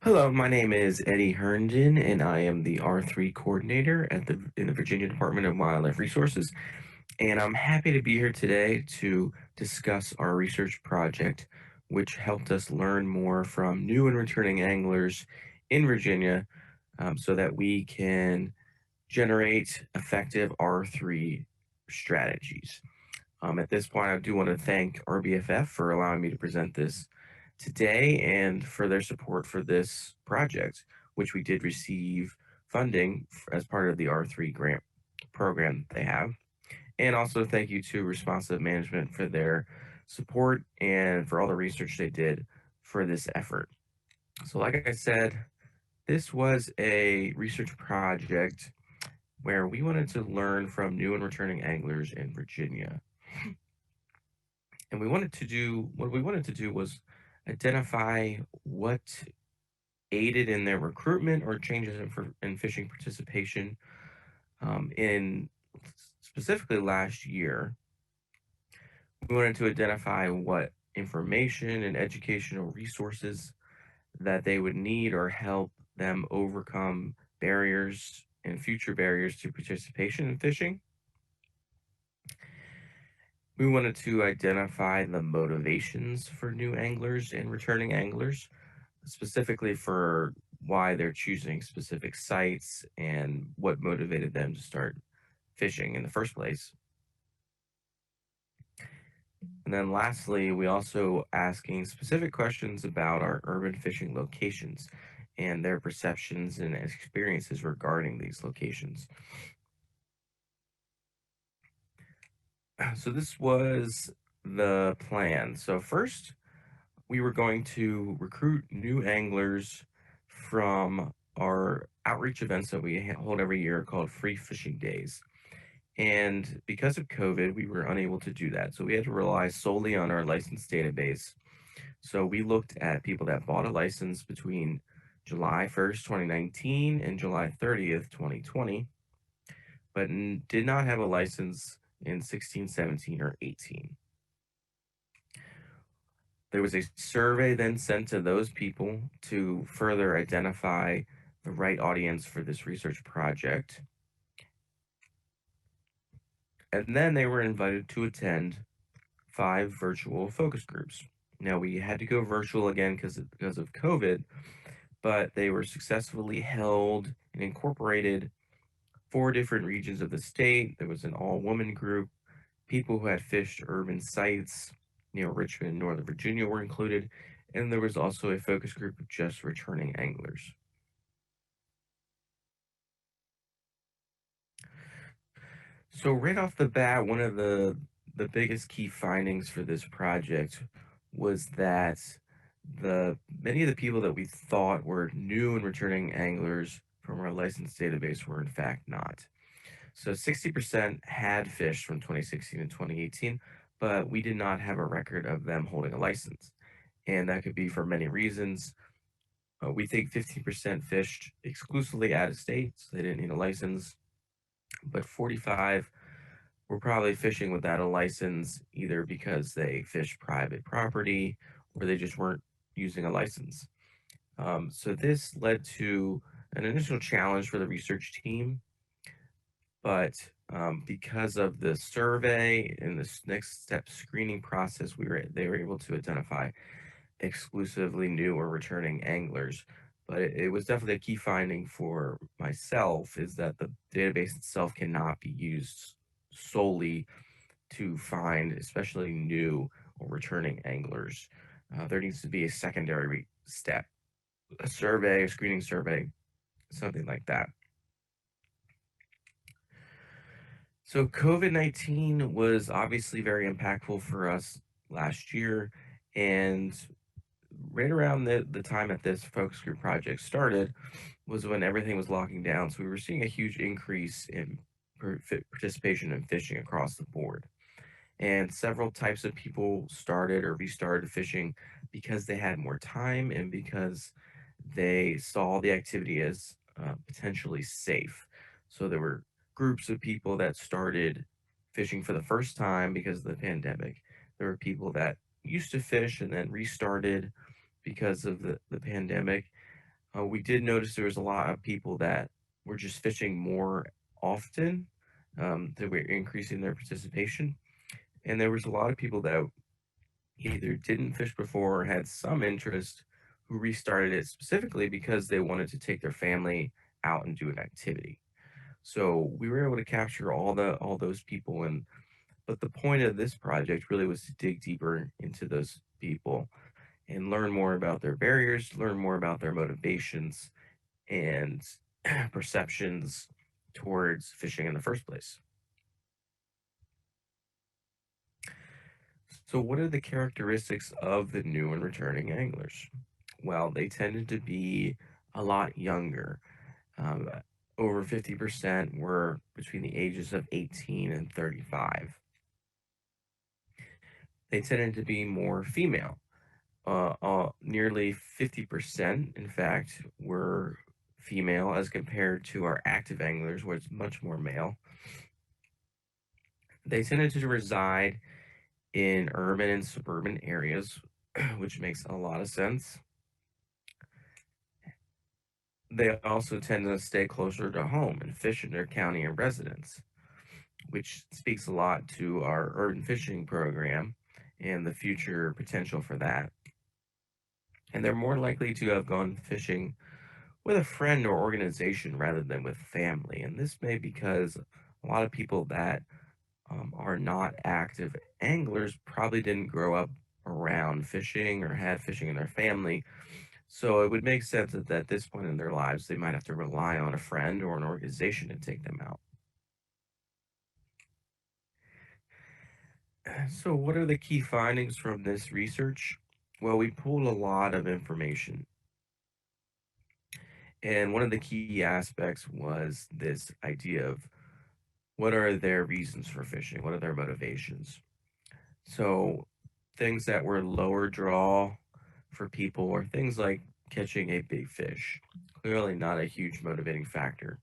Hello, my name is Eddie Herndon, and I am the R3 coordinator in the Virginia Department of Wildlife Resources. And I'm happy to be here today to discuss our research project, which helped us learn more from new and returning anglers in Virginia, so that we can generate effective R3 strategies. At this point, I do want to thank RBFF for allowing me to present this today and for their support for this project, which we did receive funding as part of the R3 grant program that they have. And also thank you to Responsive Management for their support and for all the research they did for this effort. So, like I said, this was a research project where we wanted to learn from new and returning anglers in Virginia. And what we wanted to do was identify what aided in their recruitment or changes in fishing participation in specifically last year. We wanted to identify what information and educational resources that they would need or help them overcome barriers and future barriers to participation in fishing. We wanted to identify the motivations for new anglers and returning anglers, specifically for why they're choosing specific sites and what motivated them to start fishing in the first place. And then lastly, we also asking specific questions about our urban fishing locations and their perceptions and experiences regarding these locations. So this was the plan. So first, we were going to recruit new anglers from our outreach events that we hold every year called Free Fishing Days. And because of COVID, we were unable to do that. So we had to rely solely on our license database. So we looked at people that bought a license between July 1st, 2019 and July 30th, 2020, but did not have a license in 16, 17, or 18. There was a survey then sent to those people to further identify the right audience for this research project. And then they were invited to attend 5 virtual focus groups. Now, we had to go virtual again because of COVID, but they were successfully held and incorporated 4 different regions of the state. There was an all-woman group. People who had fished urban sites near Richmond, Northern Virginia were included, and there was also a focus group of just returning anglers. So right off the bat, one of the biggest key findings for this project was that the many of the people that we thought were new and returning anglers from our license database were in fact not. So 60% had fished from 2016 and 2018, but we did not have a record of them holding a license. And that could be for many reasons. We think 15% fished exclusively out of state, so they didn't need a license, but 45 were probably fishing without a license either because they fished private property or they just weren't using a license. So this led to an initial challenge for the research team, but because of the survey and this next step screening process, they were able to identify exclusively new or returning anglers. But it was definitely a key finding for myself is that the database itself cannot be used solely to find especially new or returning anglers. There needs to be a secondary step, a survey, a screening survey, something like that. So COVID-19 was obviously very impactful for us last year. And right around the time that this focus group project started was when everything was locking down. So we were seeing a huge increase in participation in fishing across the board. And several types of people started or restarted fishing because they had more time and because they saw the activity as potentially safe. So there were groups of people that started fishing for the first time because of the pandemic. There were people that used to fish and then restarted because of the pandemic. We did notice there was a lot of people that were just fishing more often, that were increasing their participation. And there was a lot of people that either didn't fish before or had some interest who restarted it specifically because they wanted to take their family out and do an activity. So we were able to capture all those people, and but the point of this project really was to dig deeper into those people and learn more about their barriers, learn more about their motivations and perceptions towards fishing in the first place. So, what are the characteristics of the new and returning anglers? Well, they tended to be a lot younger. Um, Over 50% were between the ages of 18 and 35. They tended to be more female. Nearly 50%, in fact, were female as compared to our active anglers, where it's much more male. They tended to reside in urban and suburban areas, which makes a lot of sense. They also tend to stay closer to home and fish in their county of residence, which speaks a lot to our urban fishing program and the future potential for that. And they're more likely to have gone fishing with a friend or organization rather than with family. And this may because a lot of people that are not active anglers probably didn't grow up around fishing or had fishing in their family. So it would make sense that at this point in their lives, they might have to rely on a friend or an organization to take them out. So, what are the key findings from this research? Well, we pulled a lot of information. And one of the key aspects was this idea of what are their reasons for fishing? What are their motivations? So, things that were lower draw for people are things like catching a big fish. Clearly not a huge motivating factor.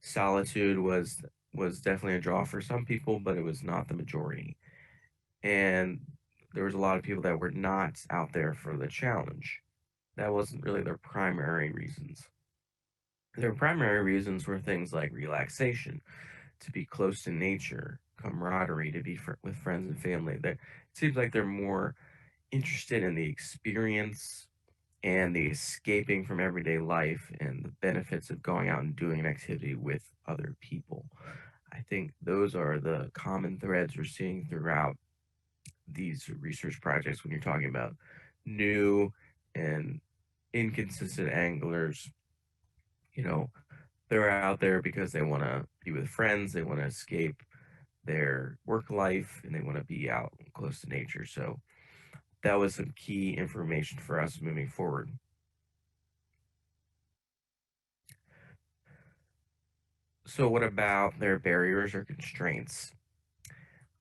Solitude was definitely a draw for some people, but it was not the majority. And there was a lot of people that were not out there for the challenge. That wasn't really their primary reasons. Their primary reasons were things like relaxation, to be close to nature, camaraderie, to be with friends and family. That it seems like they're more interested in the experience and the escaping from everyday life and the benefits of going out and doing an activity with other people. I think those are the common threads we're seeing throughout these research projects when you're talking about new and inconsistent anglers. You know, they're out there because they want to be with friends, they want to escape their work life, and they want to be out close to nature. So that was some key information for us moving forward. So, what about their barriers or constraints?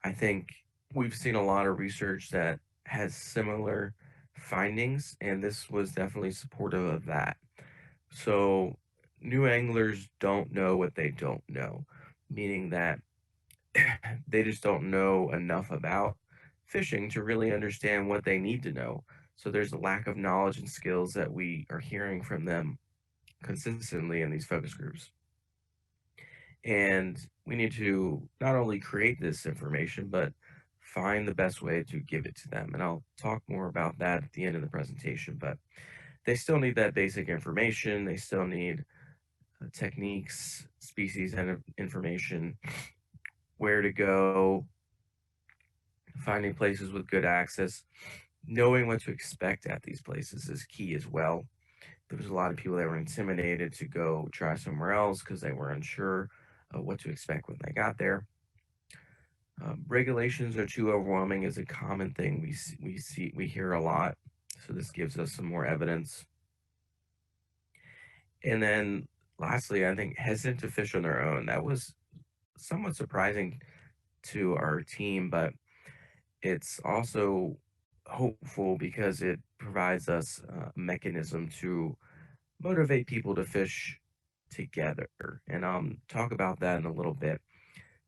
I think we've seen a lot of research that has similar findings, and this was definitely supportive of that. So, new anglers don't know what they don't know, meaning that they just don't know enough about fishing to really understand what they need to know. So, there's a lack of knowledge and skills that we are hearing from them consistently in these focus groups. And we need to not only create this information, but find the best way to give it to them. And I'll talk more about that at the end of the presentation. But they still need that basic information. They still need techniques, species, and information, where to go, finding places with good access. Knowing what to expect at these places is key as well. There was a lot of people that were intimidated to go try somewhere else because they were unsure of what to expect when they got there. Regulations are too overwhelming is a common thing we hear a lot. So this gives us some more evidence. And then lastly, I think hesitant to fish on their own. That was somewhat surprising to our team, but it's also hopeful because it provides us a mechanism to motivate people to fish together. And I'll talk about that in a little bit,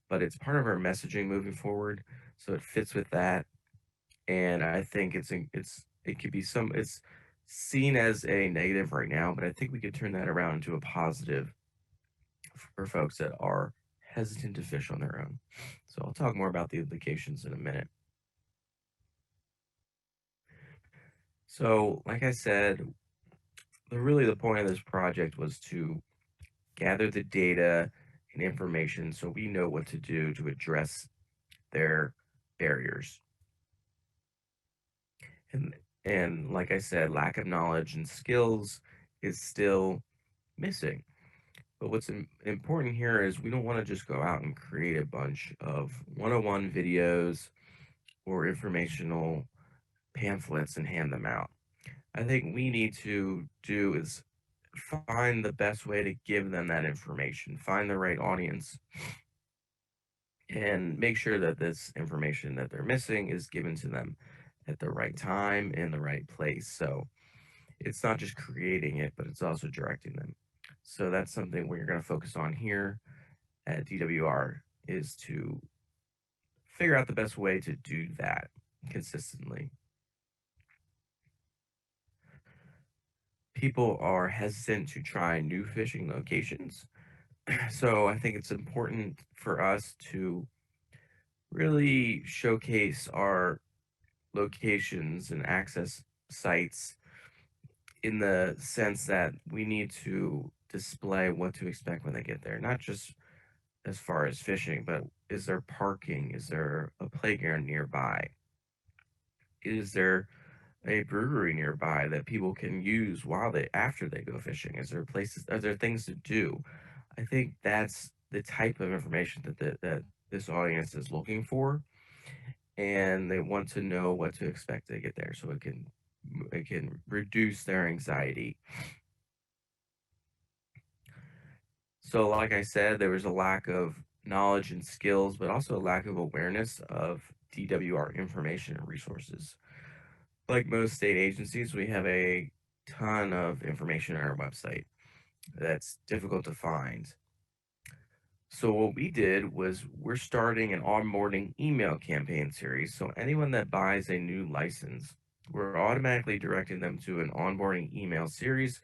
but it's part of our messaging moving forward. So it fits with that. And I think it could be seen as a negative right now, but I think we could turn that around into a positive for folks that are hesitant to fish on their own. So I'll talk more about the implications in a minute. So, like I said, really the point of this project was to gather the data and information so we know what to do to address their barriers. And and like I said, lack of knowledge and skills is still missing. But what's important here is we don't want to just go out and create a bunch of one-on-one videos or informational pamphlets and hand them out. I think we need to do is find the best way to give them that information, find the right audience, and make sure that this information that they're missing is given to them at the right time in the right place. So it's not just creating it, but it's also directing them. So that's something we're going to focus on here at DWR is to figure out the best way to do that consistently. People are hesitant to try new fishing locations. So I think it's important for us to really showcase our locations and access sites in the sense that we need to display what to expect when they get there, not just as far as fishing, but is there parking? Is there a playground nearby? Is there a brewery nearby that people can use while they after they go fishing? Is there places? Are there things to do? I think that's the type of information that this audience is looking for, and they want to know what to expect to get there, so it can reduce their anxiety. So, like I said, there was a lack of knowledge and skills, but also a lack of awareness of DWR information and resources. Like most state agencies, we have a ton of information on our website that's difficult to find. So what we did was we're starting an onboarding email campaign series. So anyone that buys a new license, we're automatically directing them to an onboarding email series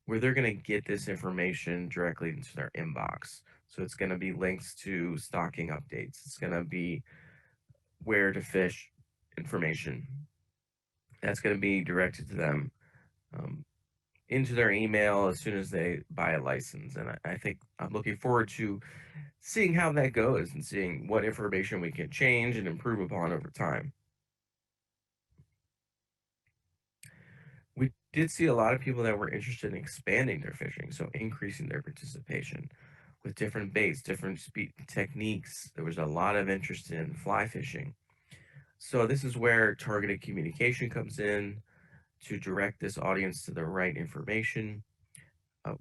where they're going to get this information directly into their inbox. So it's going to be links to stocking updates. It's going to be where to fish information. That's going to be directed to them um, into their email as soon as they buy a license. And I think I'm looking forward to seeing how that goes and seeing what information we can change and improve upon over time. We did see a lot of people that were interested in expanding their fishing, so increasing their participation with different baits, different speed techniques. There was a lot of interest in fly fishing. So this is where targeted communication comes in to direct this audience to the right information.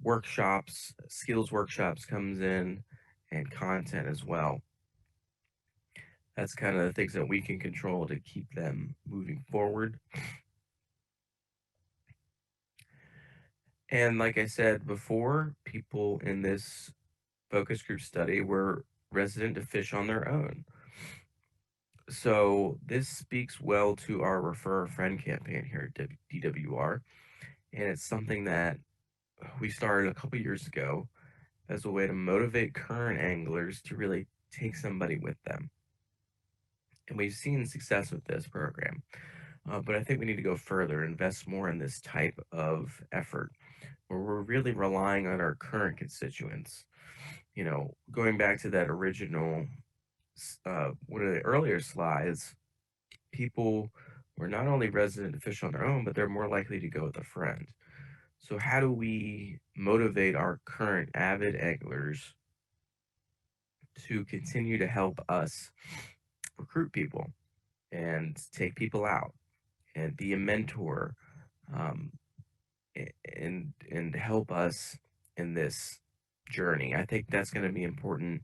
Workshops, skills workshops comes in, and content as well. That's kind of the things that we can control to keep them moving forward. And like I said before, people in this focus group study were resident to fish on their own. So this speaks well to our refer a friend campaign here at DWR. And it's something that we started a couple years ago as a way to motivate current anglers to really take somebody with them. And we've seen success with this program. But I think we need to go further, invest more in this type of effort where we're really relying on our current constituents. You know, going back to that original, one of the earlier slides, people were not only resident to fish on their own, but they're more likely to go with a friend. So, how do we motivate our current avid anglers to continue to help us recruit people and take people out and be a mentor um, and help us in this journey? I think that's going to be important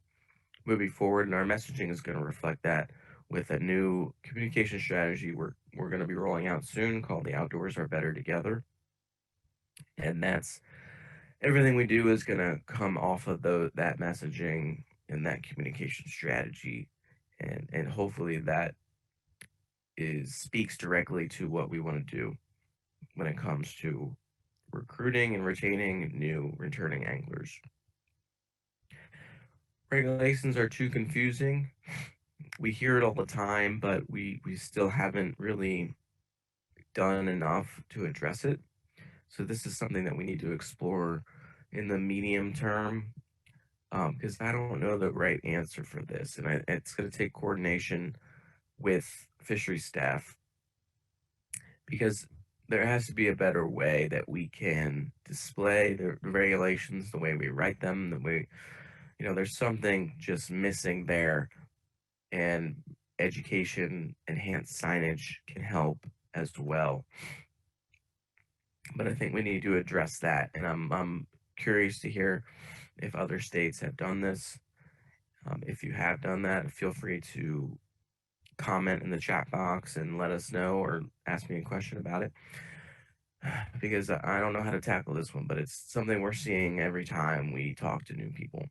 moving forward, and our messaging is going to reflect that with a new communication strategy we're going to be rolling out soon called the Outdoors Are Better Together. And that's everything we do is going to come off of that messaging and that communication strategy, and hopefully that is speaks directly to what we want to do when it comes to recruiting and retaining new returning anglers. Regulations are too confusing. We hear it all the time, but we still haven't really done enough to address it. So this is something that we need to explore in the medium term, because I don't know the right answer for this, and it's going to take coordination with fisheries staff, because there has to be a better way that we can display the regulations, the way we write them, the way, there's something just missing there, and education, enhanced signage can help as well. But I think we need to address that, and I'm curious to hear if other states have done this. If you have done that, feel free to comment in the chat box and let us know, or ask me a question about it, because I don't know how to tackle this one, but it's something we're seeing every time we talk to new people.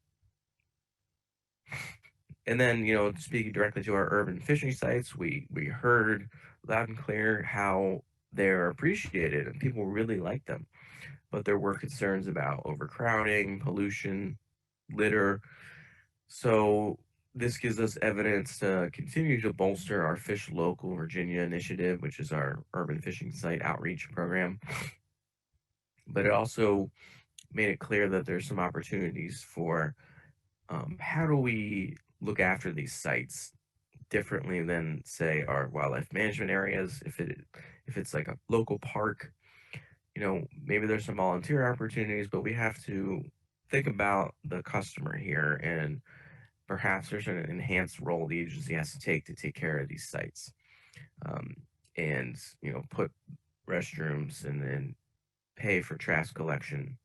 And then, speaking directly to our urban fishing sites, we heard loud and clear how they're appreciated and people really like them. But there were concerns about overcrowding, pollution, litter. So this gives us evidence to continue to bolster our Fish Local Virginia initiative, which is our urban fishing site outreach program. But it also made it clear that there's some opportunities for how do we look after these sites differently than, say, our wildlife management areas. If it's like a local park, maybe there's some volunteer opportunities, but we have to think about the customer here, and perhaps there's an enhanced role the agency has to take care of these sites, um, and put restrooms and pay for trash collection,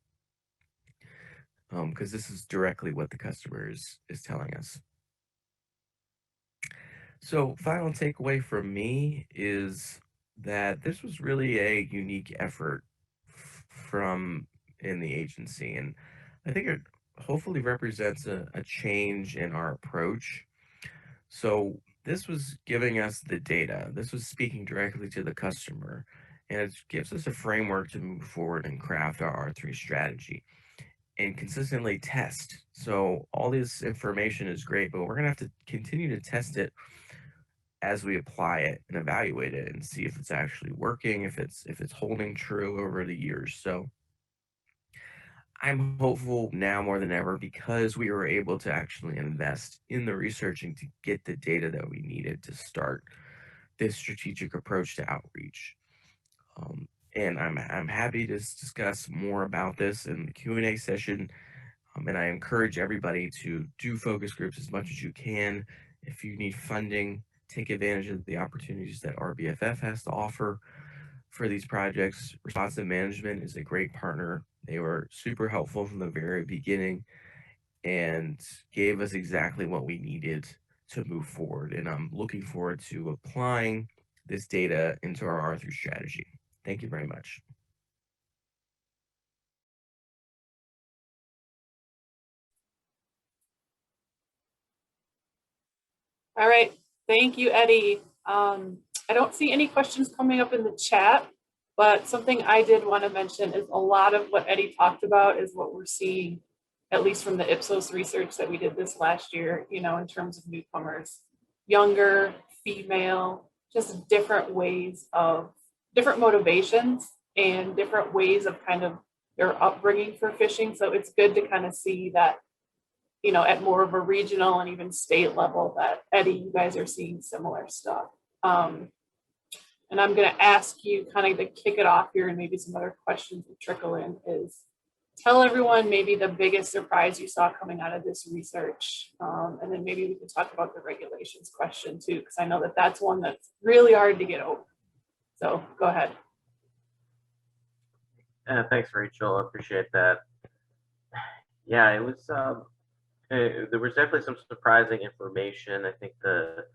because this is directly what the customer is telling us. So, final takeaway from me is that this was really a unique effort from in the agency, and I think it hopefully represents a change in our approach. So, this was giving us the data. This was speaking directly to the customer, and it gives us a framework to move forward and craft our R3 strategy and consistently test. So, all this information is great, but we're going to have to continue to test it as we apply it and evaluate it and see if it's actually working, if it's holding true over the years. So I'm hopeful now more than ever, because we were able to actually invest in the researching to get the data that we needed to start this strategic approach to outreach. And I'm happy to discuss more about this in the Q&A session. And I encourage everybody to do focus groups as much as you can. If you need funding, take advantage of the opportunities that RBFF has to offer for these projects. Responsive Management is a great partner. They were super helpful from the very beginning and gave us exactly what we needed to move forward. And I'm looking forward to applying this data into our R3 strategy. Thank you very much. All right, thank you, Eddie. I don't see any questions coming up in the chat, but something I did want to mention is a lot of what Eddie talked about is what we're seeing, at least from the Ipsos research that we did this last year, in terms of newcomers, younger, female, just different ways of, different motivations and different ways of kind of their upbringing for fishing. So it's good to kind of see that at more of a regional and even state level that, Eddie, you guys are seeing similar stuff. And I'm going to ask you kind of to kick it off here, and maybe some other questions that trickle in, is tell everyone maybe the biggest surprise you saw coming out of this research. And then maybe we can talk about the regulations question too, because I know that that's one that's really hard to get over. So go ahead. Thanks, Rachel. I appreciate that. Yeah, it was there was definitely some surprising information. I think the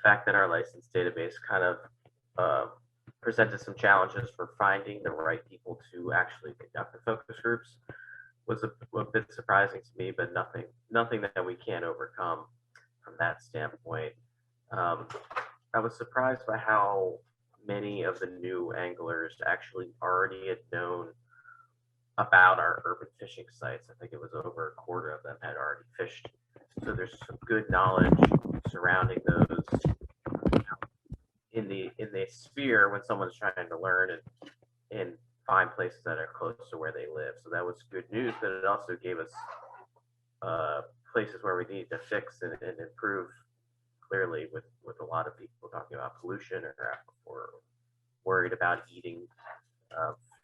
fact that our license database kind of presented some challenges for finding the right people to actually conduct the focus groups was a bit surprising to me, but nothing that we can't overcome from that standpoint. I was surprised by how many of the new anglers actually already had known about our urban fishing sites. I think it was over a quarter of them had already fished. So there's some good knowledge surrounding those in the sphere when someone's trying to learn and find places that are close to where they live. So that was good news, but it also gave us places where we need to fix and improve clearly with a lot of people talking about pollution or worried about eating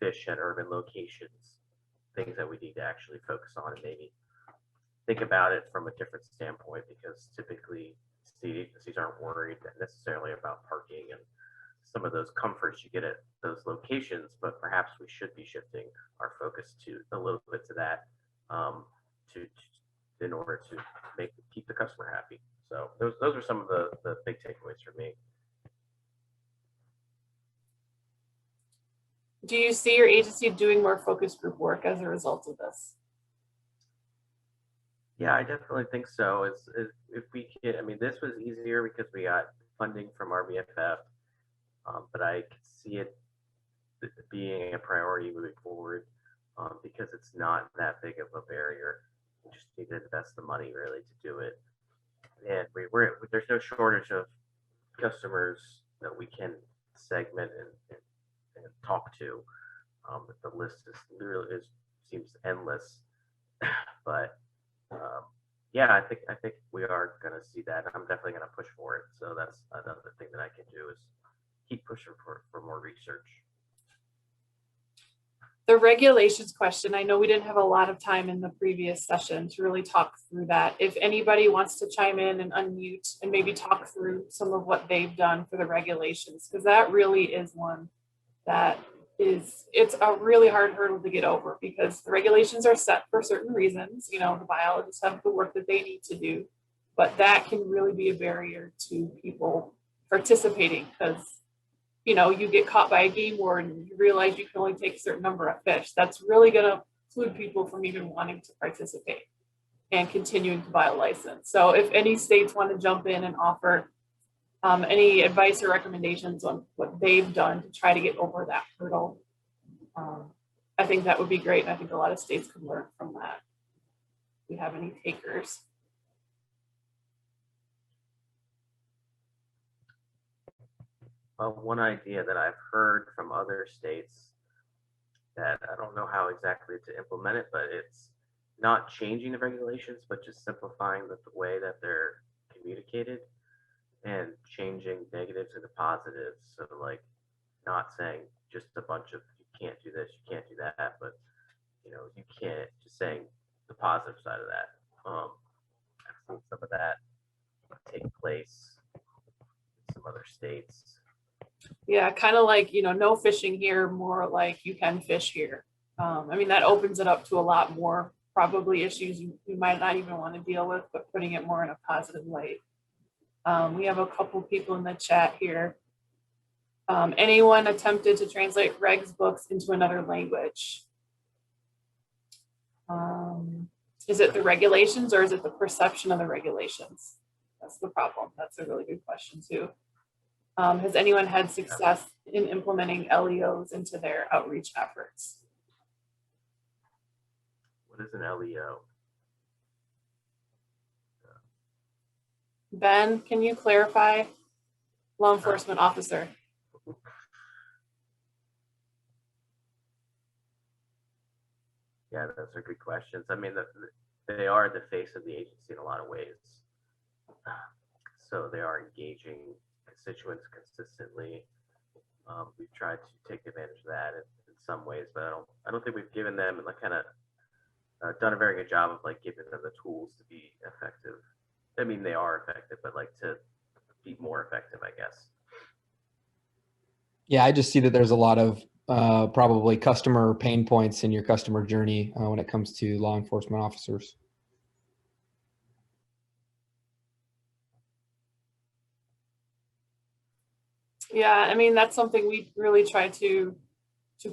fish at urban locations, things that we need to actually focus on and maybe think about it from a different standpoint, because typically state agencies aren't worried necessarily about parking and some of those comforts you get at those locations, but perhaps we should be shifting our focus to a little bit to that to in order to keep the customer happy. So those are some of the big takeaways for me. Do you see your agency doing more focus group work as a result of this? Yeah, I definitely think so. If we could, I mean, this was easier because we got funding from RBFF, but I could see it being a priority moving forward because it's not that big of a barrier. We just need to invest the money really to do it. And there's no shortage of customers that we can segment and talk to. The list seems endless, but yeah, I think we are going to see that. I'm definitely going to push for it. So that's another thing that I can do is keep pushing for more research. The regulations question, I know we didn't have a lot of time in the previous session to really talk through that. If anybody wants to chime in and unmute and maybe talk through some of what they've done for the regulations, because that really is one that it's a really hard hurdle to get over, because the regulations are set for certain reasons. You know, the biologists have the work that they need to do, but that can really be a barrier to people participating, because you know, you get caught by a game warden and you realize you can only take a certain number of fish. That's really going to exclude people from even wanting to participate and continuing to buy a license. So if any states want to jump in and offer any advice or recommendations on what they've done to try to get over that hurdle, I think that would be great. And I think a lot of states could learn from that. If we have any takers. One idea that I've heard from other states that I don't know how exactly to implement it, but it's not changing the regulations, but just simplifying the way that they're communicated and changing negatives into positives. So like not saying just a bunch of you can't do this, you can't do that, but you know, you can't, just saying the positive side of that. I've seen some of that take place in some other states. Yeah, kind of like, you know, no fishing here, more like you can fish here. I mean, that opens it up to a lot more probably issues you might not even want to deal with, but putting it more in a positive light. We have a couple people in the chat here. Anyone attempted to translate Greg's books into another language? Is it the regulations or is it the perception of the regulations? That's the problem. That's a really good question too. Has anyone had success in implementing LEOs into their outreach efforts? What is an LEO? Ben, can you clarify? Law enforcement officer. Yeah, those are good questions. I mean, they are the face of the agency in a lot of ways. So they are engaging constituents consistently. We've tried to take advantage of that in some ways, but I don't think we've given them like kind of done a very good job of like giving them the tools to be effective. I mean, they are effective, but like to be more effective, I guess. Yeah, I just see that there's a lot of probably customer pain points in your customer journey when it comes to law enforcement officers. Yeah, I mean, that's something we really try to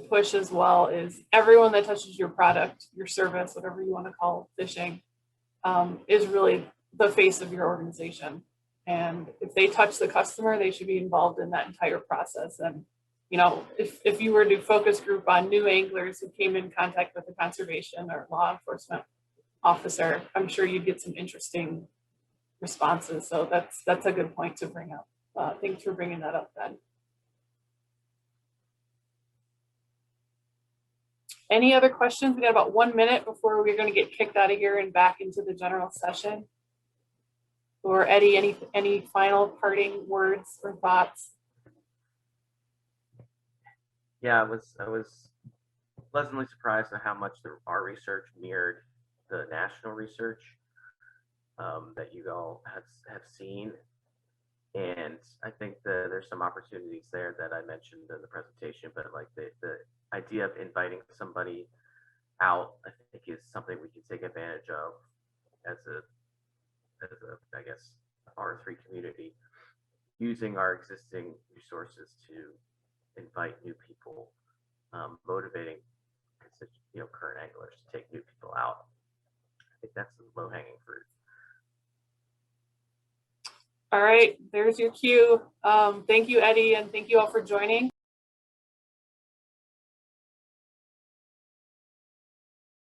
push as well, is everyone that touches your product, your service, whatever you want to call fishing, is really the face of your organization. And if they touch the customer, they should be involved in that entire process. And, you know, if you were to do focus group on new anglers who came in contact with a conservation or law enforcement officer, I'm sure you'd get some interesting responses. So that's a good point to bring up. Thanks for bringing that up, Ben. Any other questions? We got about 1 minute before we're going to get kicked out of here and back into the general session. Or Eddie, any final parting words or thoughts? Yeah, I was pleasantly surprised at how much our research mirrored the national research that you all have seen. And I think that there's some opportunities there that I mentioned in the presentation, but like the idea of inviting somebody out, I think is something we can take advantage of as a I guess R3 community, using our existing resources to invite new people, motivating current anglers to take new people out. I think that's the low-hanging fruit. All right, there's your cue. Thank you, Eddie, and thank you all for joining.